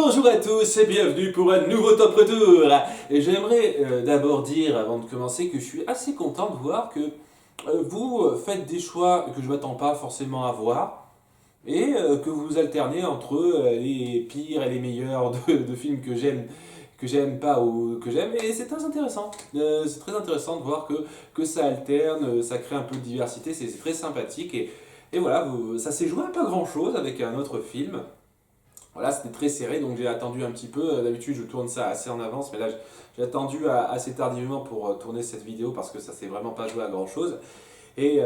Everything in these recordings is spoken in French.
Bonjour à tous et bienvenue pour un nouveau Top Retour. Et j'aimerais d'abord dire, avant de commencer, que je suis assez content de voir que vous faites des choix que je ne m'attends pas forcément à voir et que vous alternez entre les pires et les meilleurs de films que j'aime pas ou que j'aime. Et c'est très intéressant. C'est très intéressant de voir que ça alterne, ça crée un peu de diversité, c'est très sympathique. Et voilà, ça s'est joué à pas grand-chose avec un autre film. Voilà, c'était très serré, donc j'ai attendu un petit peu. D'habitude, je tourne ça assez en avance, mais là, j'ai attendu assez tardivement pour tourner cette vidéo parce que ça s'est vraiment pas joué à grand chose. Et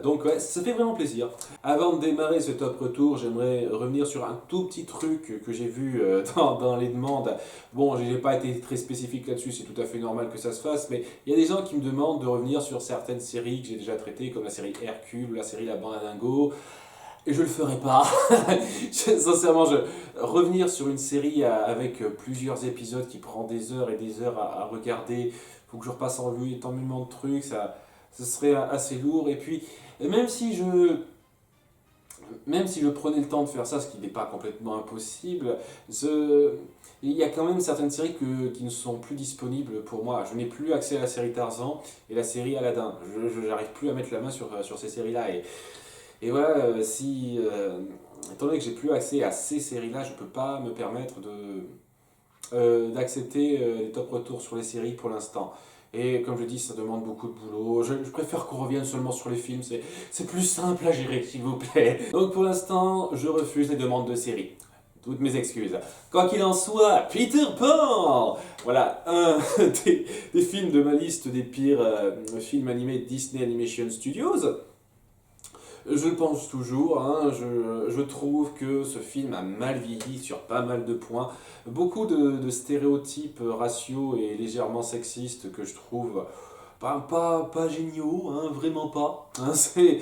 donc, ouais, ça fait vraiment plaisir. Avant de démarrer ce top retour, j'aimerais revenir sur un tout petit truc que j'ai vu dans les demandes. Bon, je n'ai pas été très spécifique là-dessus, c'est tout à fait normal que ça se fasse, mais il y a des gens qui me demandent de revenir sur certaines séries que j'ai déjà traitées, comme la série Hercule ou la série La Bande à Dingo. Et je le ferai pas. Sincèrement, revenir sur une série avec plusieurs épisodes qui prend des heures et des heures à regarder, faut que je repasse en revue énormément de trucs, ça serait assez lourd. Et puis, même si je prenais le temps de faire ça, ce qui n'est pas complètement impossible, il y a quand même certaines séries qui ne sont plus disponibles pour moi. Je n'ai plus accès à la série Tarzan et la série Aladdin. Je n'arrive plus à mettre la main sur ces séries-là. Et voilà, étant donné que j'ai plus accès à ces séries-là, je peux pas me permettre d'accepter les top retours sur les séries pour l'instant. Et comme je dis, ça demande beaucoup de boulot. Je préfère qu'on revienne seulement sur les films, c'est plus simple à gérer, s'il vous plaît. Donc pour l'instant, je refuse les demandes de séries. Toutes mes excuses. Quoi qu'il en soit, Peter Pan! Voilà, un des films de ma liste des pires films animés Disney Animation Studios. Je le pense toujours, hein, je trouve que ce film a mal vieilli sur pas mal de points. Beaucoup de stéréotypes raciaux et légèrement sexistes que je trouve pas géniaux, hein, vraiment pas. Hein, c'est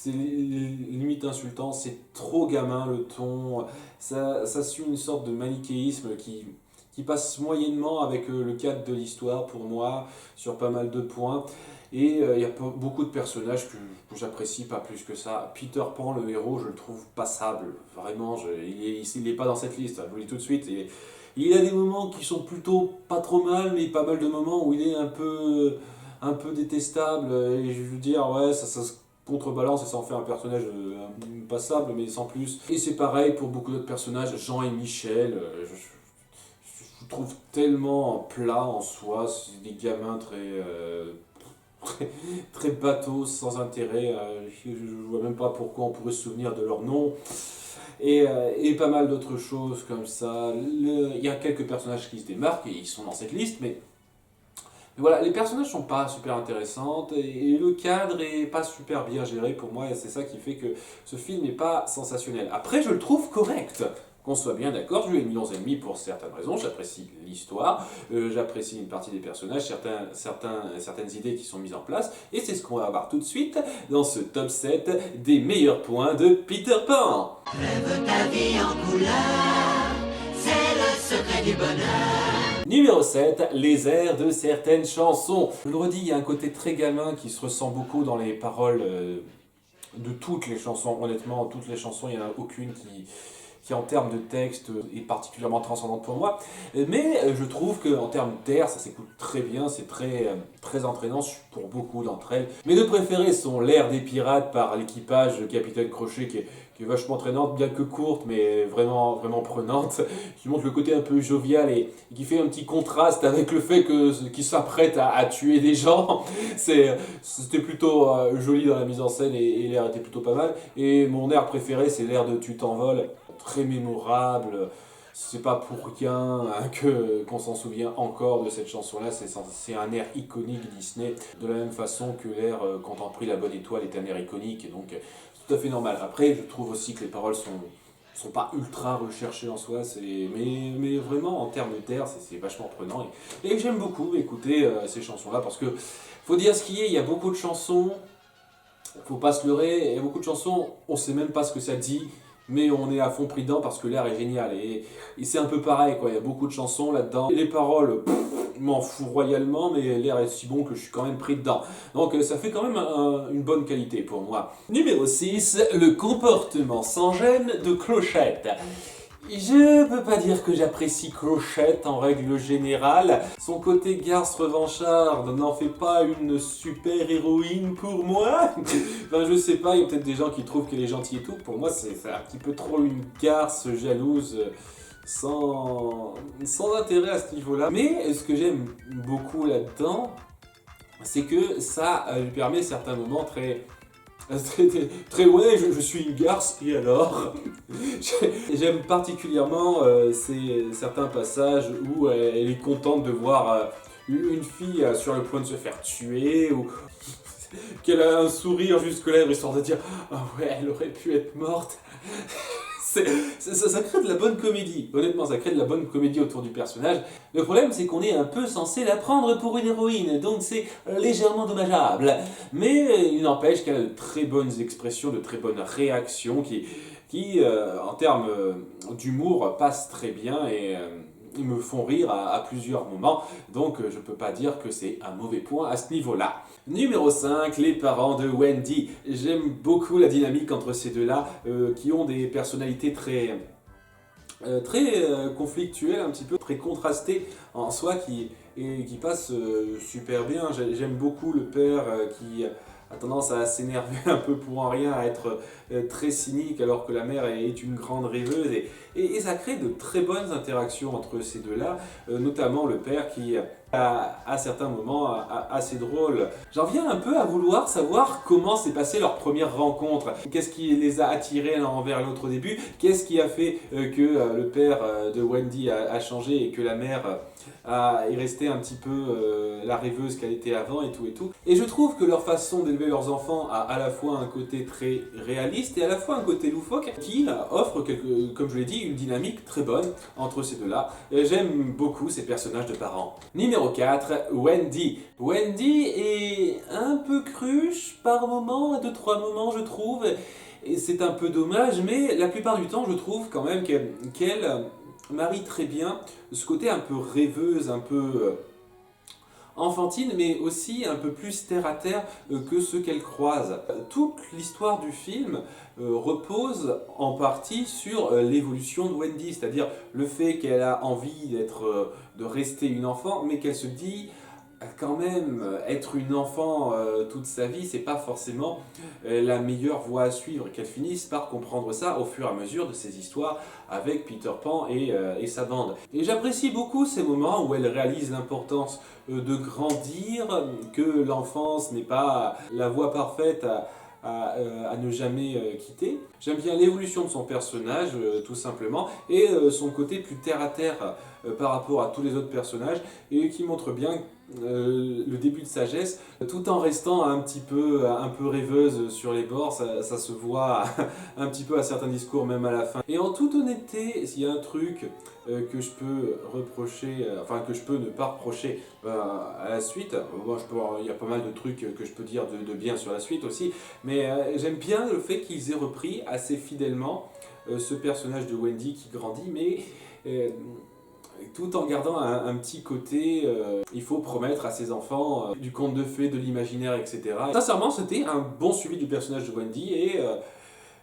limite insultant, c'est trop gamin le ton. Ça suit une sorte de manichéisme qui passe moyennement avec le cadre de l'histoire pour moi sur pas mal de points. Et il y a beaucoup de personnages que j'apprécie pas plus que ça. Peter Pan, le héros, je le trouve passable. Vraiment, il n'est pas dans cette liste, je vous le dis tout de suite. Il a des moments qui sont plutôt pas trop mal, mais pas mal de moments où il est un peu détestable. Et je veux dire, ouais, ça se contrebalance et ça en fait un personnage passable, mais sans plus. Et c'est pareil pour beaucoup d'autres personnages. Jean et Michel, je trouve tellement plat en soi. C'est des gamins très bateau, sans intérêt. Je ne vois même pas pourquoi on pourrait se souvenir de leur nom. Et pas mal d'autres choses comme ça. Il y a quelques personnages qui se démarquent et ils sont dans cette liste, mais voilà, les personnages sont pas super intéressants et le cadre est pas super bien géré pour moi et c'est ça qui fait que ce film n'est pas sensationnel. Après, je le trouve correct. Qu'on soit bien d'accord, je lui ai mis 11,5 pour certaines raisons. J'apprécie l'histoire, j'apprécie une partie des personnages, certaines idées qui sont mises en place. Et c'est ce qu'on va voir tout de suite dans ce top 7 des meilleurs points de Peter Pan. Rêve ta vie en couleur, c'est le secret du bonheur. Numéro 7, les airs de certaines chansons. Je le redis, il y a un côté très gamin qui se ressent beaucoup dans les paroles de toutes les chansons. Honnêtement, toutes les chansons, il n'y en a aucune qui en termes de texte est particulièrement transcendante pour moi. Mais je trouve qu'en termes d'air, ça s'écoute très bien, c'est très entraînant pour beaucoup d'entre elles. Mes deux préférés sont L'air des pirates par l'équipage Capitaine Crochet qui est vachement entraînante, bien que courte, mais vraiment prenante, qui montre le côté un peu jovial et qui fait un petit contraste avec le fait qu'il s'apprête à tuer des gens. C'était plutôt joli dans la mise en scène et l'air était plutôt pas mal. Et mon air préféré, c'est l'air de Tu t'envoles, très mémorable. C'est pas pour rien qu'on s'en souvient encore de cette chanson-là. C'est un air iconique Disney, de la même façon que l'air Quand on prit la bonne étoile est un air iconique. Et donc, c'est tout à fait normal. Après, je trouve aussi que les paroles sont pas ultra recherchées en soi, mais vraiment en termes d'air, c'est vachement prenant. Et j'aime beaucoup écouter ces chansons-là parce que, faut dire ce qui est, il y a beaucoup de chansons, faut pas se leurrer, il y a beaucoup de chansons, on sait même pas ce que ça dit. Mais on est à fond pris dedans parce que l'air est génial. Et c'est un peu pareil, quoi. Il y a beaucoup de chansons là-dedans. Et les paroles, m'en fous royalement, mais l'air est si bon que je suis quand même pris dedans. Donc ça fait quand même une bonne qualité pour moi. Numéro 6, le comportement sans gêne de Clochette. Je peux pas dire que j'apprécie Crochette en règle générale. Son côté garce revancharde n'en fait pas une super héroïne pour moi. Enfin, je sais pas, il y a peut-être des gens qui trouvent qu'elle est gentille et tout. Pour moi, c'est un petit peu trop une garce jalouse, sans intérêt à ce niveau-là. Mais ce que j'aime beaucoup là-dedans, c'est que ça lui permet certains moments très ouais, je suis une garce, et alors? J'aime particulièrement certains passages où elle est contente de voir une fille sur le point de se faire tuer, ou qu'elle a un sourire jusque lèvres histoire de dire ah ouais, elle aurait pu être morte. Ça crée de la bonne comédie, honnêtement, ça crée de la bonne comédie autour du personnage. Le problème, c'est qu'on est un peu censé la prendre pour une héroïne, donc c'est légèrement dommageable. Mais il n'empêche qu'elle a de très bonnes expressions, de très bonnes réactions qui en termes d'humour, passent très bien et ils me font rire à plusieurs moments. Donc je peux pas dire que c'est un mauvais point à ce niveau-là. Numéro 5, les parents de Wendy. J'aime beaucoup la dynamique entre ces deux-là, qui ont des personnalités très conflictuelles, un petit peu très contrastées en soi, qui passent super bien. J'aime beaucoup le père qui a tendance à s'énerver un peu pour en rien, à être très cynique, alors que la mère est une grande rêveuse. Et ça crée de très bonnes interactions entre ces deux-là, notamment le père qui, à certains moments, assez drôle. J'en viens un peu à vouloir savoir comment s'est passée leur première rencontre. Qu'est-ce qui les a attirés l'un envers l'autre au début? Qu'est-ce qui a fait que le père de Wendy a changé et que la mère est restée un petit peu la rêveuse qu'elle était avant et tout et tout. Et je trouve que leur façon d'élever leurs enfants a à la fois un côté très réaliste et à la fois un côté loufoque qui offre, comme je l'ai dit, une dynamique très bonne entre ces deux-là. J'aime beaucoup ces personnages de parents. Numéro 4, Wendy. Wendy est un peu cruche par moments, à 2-3 moments je trouve, et c'est un peu dommage, mais la plupart du temps je trouve quand même qu'elle marie très bien ce côté un peu rêveuse, un peu enfantine, mais aussi un peu plus terre à terre que ce qu'elle croise. Toute l'histoire du film repose en partie sur l'évolution de Wendy, c'est-à-dire le fait qu'elle a envie de rester une enfant, mais qu'elle se dit quand même être une enfant toute sa vie, c'est pas forcément la meilleure voie à suivre, qu'elle finisse par comprendre ça au fur et à mesure de ses histoires avec Peter Pan et sa bande. Et j'apprécie beaucoup ces moments où elle réalise l'importance de grandir, que l'enfance n'est pas la voie parfaite à ne jamais quitter. J'aime bien l'évolution de son personnage, tout simplement, et son côté plus terre à terre par rapport à tous les autres personnages, et qui montre bien le début de sagesse, tout en restant un peu rêveuse sur les bords. Ça se voit un petit peu à certains discours, même à la fin. Et en toute honnêteté, s'il y a un truc que je peux reprocher, enfin que je peux ne pas reprocher à la suite, bon, il y a pas mal de trucs que je peux dire de bien sur la suite aussi, mais j'aime bien le fait qu'ils aient repris assez fidèlement ce personnage de Wendy qui grandit, mais tout en gardant un petit côté, il faut promettre à ses enfants du conte de fées, de l'imaginaire, etc. Et sincèrement, c'était un bon suivi du personnage de Wendy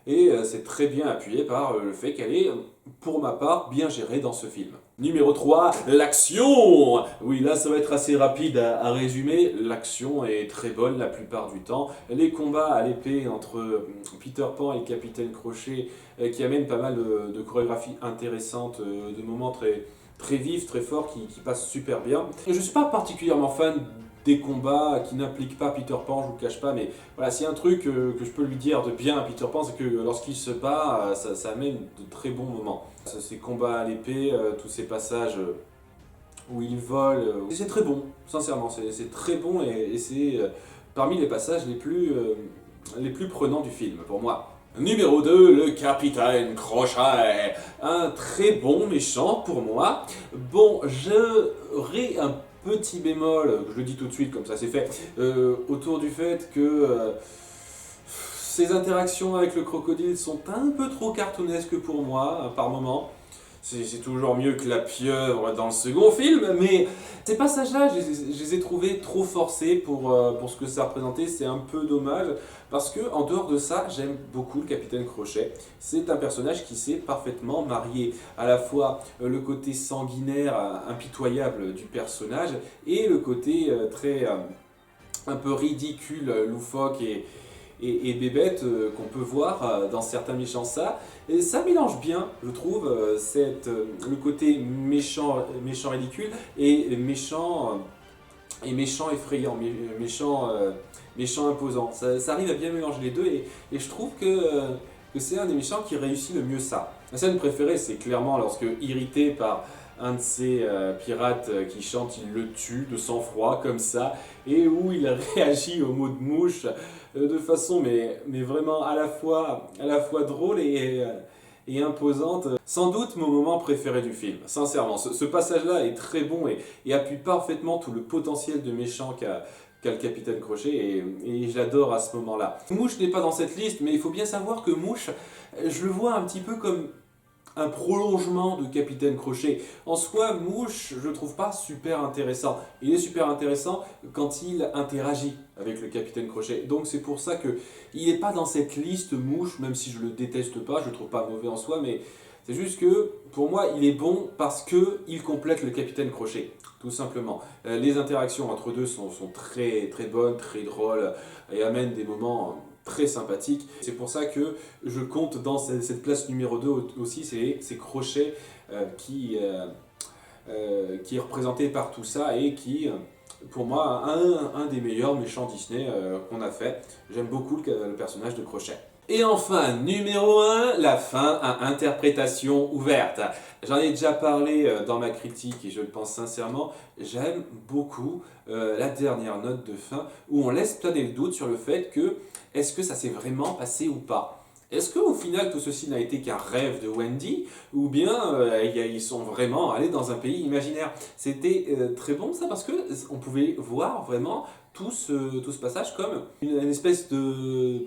et c'est très bien appuyé par le fait qu'elle est, pour ma part, bien gérée dans ce film. Numéro 3, l'action! Oui, là ça va être assez rapide à résumer. L'action est très bonne la plupart du temps. Les combats à l'épée entre Peter Pan et le Capitaine Crochet qui amènent pas mal de chorégraphies intéressantes, de moments très vifs, très forts, qui passent super bien. Je ne suis pas particulièrement fan des combats qui n'impliquent pas Peter Pan, je vous le cache pas, mais voilà, s'il y a un truc que je peux lui dire de bien à Peter Pan, c'est que lorsqu'il se bat, ça amène de très bons moments. Ces combats à l'épée, tous ces passages où il vole, c'est très bon, sincèrement, c'est très bon et c'est parmi les passages les plus prenants du film, pour moi. Numéro 2, le Capitaine Crochet. Un très bon méchant pour moi. Bon, j'aurais un petit bémol, je le dis tout de suite comme ça c'est fait, autour du fait que ses interactions avec le crocodile sont un peu trop cartoonesques pour moi, par moments. c'est toujours mieux que la pieuvre dans le second film, mais ces passages-là, je les ai trouvés trop forcés pour ce que ça représentait, c'est un peu dommage, parce que en dehors de ça, j'aime beaucoup le Capitaine Crochet. C'est un personnage qui sait parfaitement marier à la fois le côté sanguinaire, impitoyable du personnage, et le côté un peu ridicule, loufoque et bébête qu'on peut voir dans certains méchants ça. Et ça mélange bien, je trouve, le côté méchant ridicule et méchant effrayant, méchant imposant. Ça arrive à bien mélanger les deux et je trouve que c'est un des méchants qui réussit le mieux ça. Ma scène préférée, c'est clairement lorsque, irrité par un de ces pirates qui chante, il le tue de sang-froid comme ça, et où il réagit au mot de mouche de façon mais vraiment à la fois drôle et imposante. Sans doute mon moment préféré du film, sincèrement. Ce passage-là est très bon et appuie parfaitement tout le potentiel de méchant qu'a le Capitaine Crochet et je l'adore à ce moment-là. Mouche n'est pas dans cette liste, mais il faut bien savoir que Mouche, je le vois un petit peu comme un prolongement de Capitaine Crochet. En soi, Mouche, je le trouve pas super intéressant. Il est super intéressant quand il interagit avec le Capitaine Crochet. Donc c'est pour ça que il n'est pas dans cette liste Mouche, même si je le déteste pas, je le trouve pas mauvais en soi, mais c'est juste que pour moi, il est bon parce que il complète le Capitaine Crochet, tout simplement. Les interactions entre deux sont très très bonnes, très drôles et amènent des moments très sympathique. C'est pour ça que je compte dans cette place numéro 2 aussi, c'est Crochet qui est représenté par tout ça et qui, pour moi, un des meilleurs méchants Disney qu'on a fait. J'aime beaucoup le personnage de Crochet. Et enfin, numéro 1, la fin à interprétation ouverte. J'en ai déjà parlé dans ma critique et je le pense sincèrement, j'aime beaucoup la dernière note de fin où on laisse planer le doute sur le fait que est-ce que ça s'est vraiment passé ou pas? Est-ce qu'au final tout ceci n'a été qu'un rêve de Wendy ou bien ils sont vraiment allés dans un pays imaginaire? C'était très bon ça parce que on pouvait voir vraiment tout ce passage comme une espèce de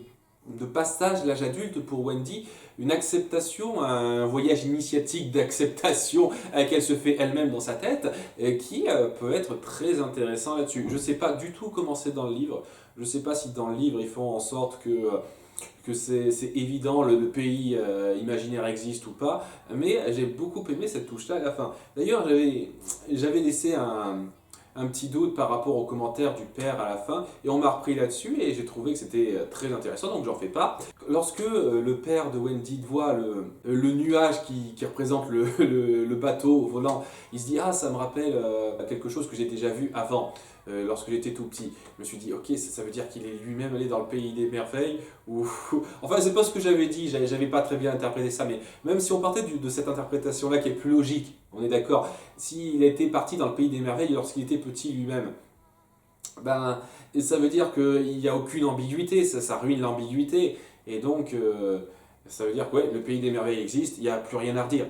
passage l'âge adulte pour Wendy, une acceptation, un voyage initiatique d'acceptation qu'elle se fait elle-même dans sa tête, qui peut être très intéressant là-dessus. Je ne sais pas du tout comment c'est dans le livre, je ne sais pas si dans le livre ils font en sorte que c'est évident, le pays imaginaire existe ou pas, mais j'ai beaucoup aimé cette touche-là à la fin. D'ailleurs, j'avais laissé un petit doute par rapport aux commentaires du père à la fin, et on m'a repris là-dessus, et j'ai trouvé que c'était très intéressant, donc j'en fais pas. Lorsque le père de Wendy voit le nuage qui représente le bateau volant, il se dit « Ah, ça me rappelle quelque chose que j'ai déjà vu avant ». Lorsque j'étais tout petit, je me suis dit ok, ça veut dire qu'il est lui-même allé dans le pays des merveilles ou enfin c'est pas ce que j'avais dit, j'avais pas très bien interprété ça, mais même si on partait de cette interprétation là qui est plus logique, on est d'accord, s'il était parti dans le pays des merveilles lorsqu'il était petit lui-même, ben ça veut dire qu'il n'y a aucune ambiguïté, ça ruine l'ambiguïté et donc ça veut dire que ouais, le pays des merveilles existe, il n'y a plus rien à redire.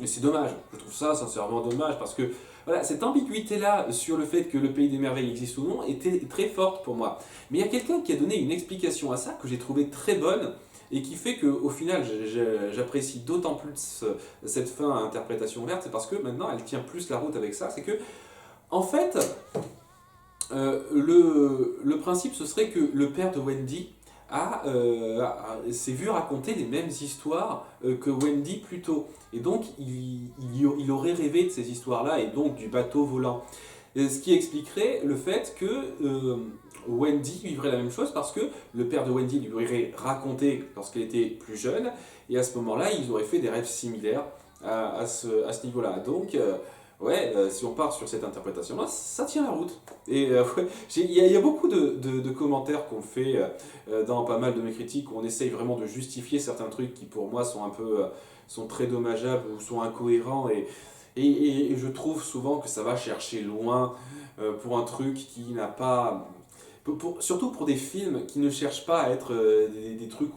Mais c'est dommage, je trouve ça sincèrement dommage parce que voilà, cette ambiguïté-là sur le fait que le pays des merveilles existe ou non était très forte pour moi. Mais il y a quelqu'un qui a donné une explication à ça que j'ai trouvé très bonne et qui fait qu'au final j'apprécie d'autant plus cette fin à interprétation ouverte, c'est parce que maintenant elle tient plus la route avec ça. C'est que, en fait, le principe ce serait que le père de Wendy s'est vu raconter les mêmes histoires que Wendy plus tôt. Et donc, il aurait rêvé de ces histoires-là et donc du bateau volant. Et ce qui expliquerait le fait que Wendy vivrait la même chose parce que le père de Wendy lui aurait raconté lorsqu'elle était plus jeune et à ce moment-là, ils auraient fait des rêves similaires à ce niveau-là. Donc, ouais, si on part sur cette interprétation-là, ça tient la route. Et ouais, il y a beaucoup de commentaires qu'on fait dans pas mal de mes critiques où on essaye vraiment de justifier certains trucs qui pour moi sont un peu sont très dommageables ou sont incohérents et je trouve souvent que ça va chercher loin pour un truc qui n'a pas... surtout pour des films qui ne cherchent pas à être des trucs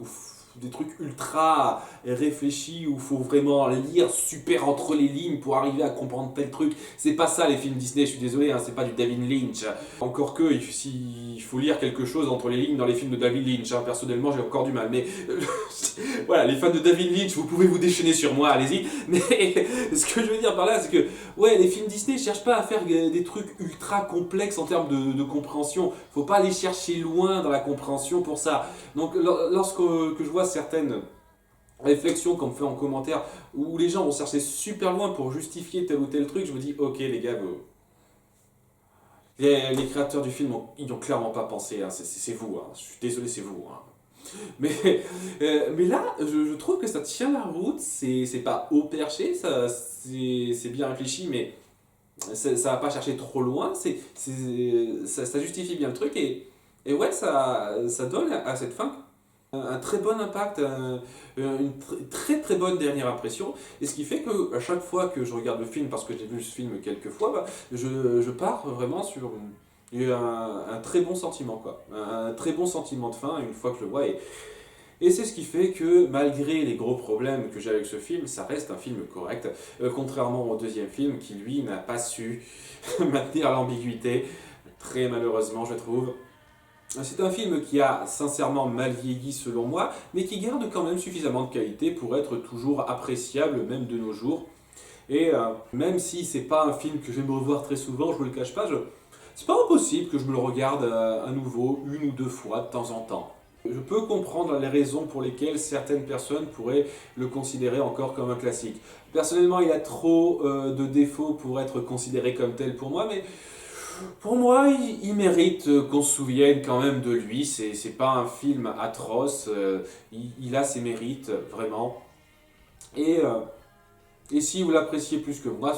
des trucs ultra réfléchis où il faut vraiment lire super entre les lignes pour arriver à comprendre tel truc. C'est pas ça les films Disney, je suis désolé, hein, c'est pas du David Lynch. Encore que, il faut lire quelque chose entre les lignes dans les films de David Lynch. Hein. Personnellement, j'ai encore du mal. Mais voilà, les fans de David Lynch, vous pouvez vous déchaîner sur moi, allez-y. Mais ce que je veux dire par là, c'est que ouais, les films Disney ne cherchent pas à faire des trucs ultra complexes en termes de compréhension. Faut pas aller chercher loin dans la compréhension pour ça. Donc lorsque que je vois certaines réflexions qu'on me fait en commentaire où les gens vont chercher super loin pour justifier tel ou tel truc, je me dis ok les gars, les créateurs du film, ils n'ont clairement pas pensé, hein. C'est vous, hein. Je suis désolé, c'est vous. Hein. Mais, mais là, je trouve que ça tient la route, c'est pas haut perché, c'est bien réfléchi, mais ça va pas chercher trop loin, ça justifie bien le truc, et ouais, ça donne à cette fin un très bon impact, une très très bonne dernière impression, et ce qui fait que à chaque fois que je regarde le film, parce que j'ai vu ce film quelques fois, bah, je pars vraiment sur un très bon sentiment, quoi. Un très bon sentiment de fin une fois que je le vois, et c'est ce qui fait que malgré les gros problèmes que j'ai avec ce film, ça reste un film correct, contrairement au deuxième film qui lui n'a pas su maintenir l'ambiguïté, très malheureusement je trouve. C'est un film qui a sincèrement mal vieilli selon moi, mais qui garde quand même suffisamment de qualité pour être toujours appréciable même de nos jours. Et même si c'est pas un film que j'aime revoir très souvent, je vous le cache pas, c'est pas impossible que je me le regarde à nouveau une ou deux fois de temps en temps. Je peux comprendre les raisons pour lesquelles certaines personnes pourraient le considérer encore comme un classique. Personnellement, il a trop de défauts pour être considéré comme tel pour moi, mais pour moi, il mérite qu'on se souvienne quand même de lui. C'est pas un film atroce, il a ses mérites, vraiment. Et, euh, et si vous l'appréciez plus que moi,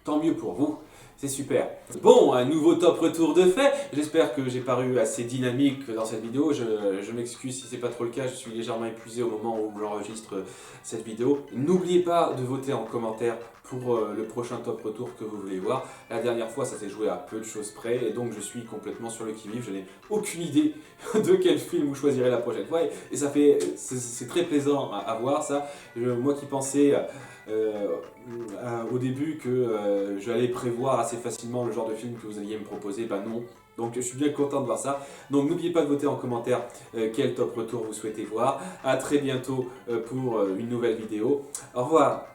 tant mieux pour vous. C'est super. Bon, un nouveau top retour de fait. J'espère que j'ai paru assez dynamique dans cette vidéo. Je m'excuse si c'est pas trop le cas. Je suis légèrement épuisé au moment où j'enregistre cette vidéo. N'oubliez pas de voter en commentaire pour le prochain top retour que vous voulez voir. La dernière fois, ça s'est joué à peu de choses près et donc je suis complètement sur le qui-vive. Je n'ai aucune idée de quel film vous choisirez la prochaine fois et ça fait, c'est très plaisant à voir ça. Moi qui pensais au début que j'allais prévoir assez facilement le genre de film que vous alliez me proposer, bah non. Donc je suis bien content de voir ça. Donc n'oubliez pas de voter en commentaire quel top retour vous souhaitez voir. A très bientôt pour une nouvelle vidéo. Au revoir.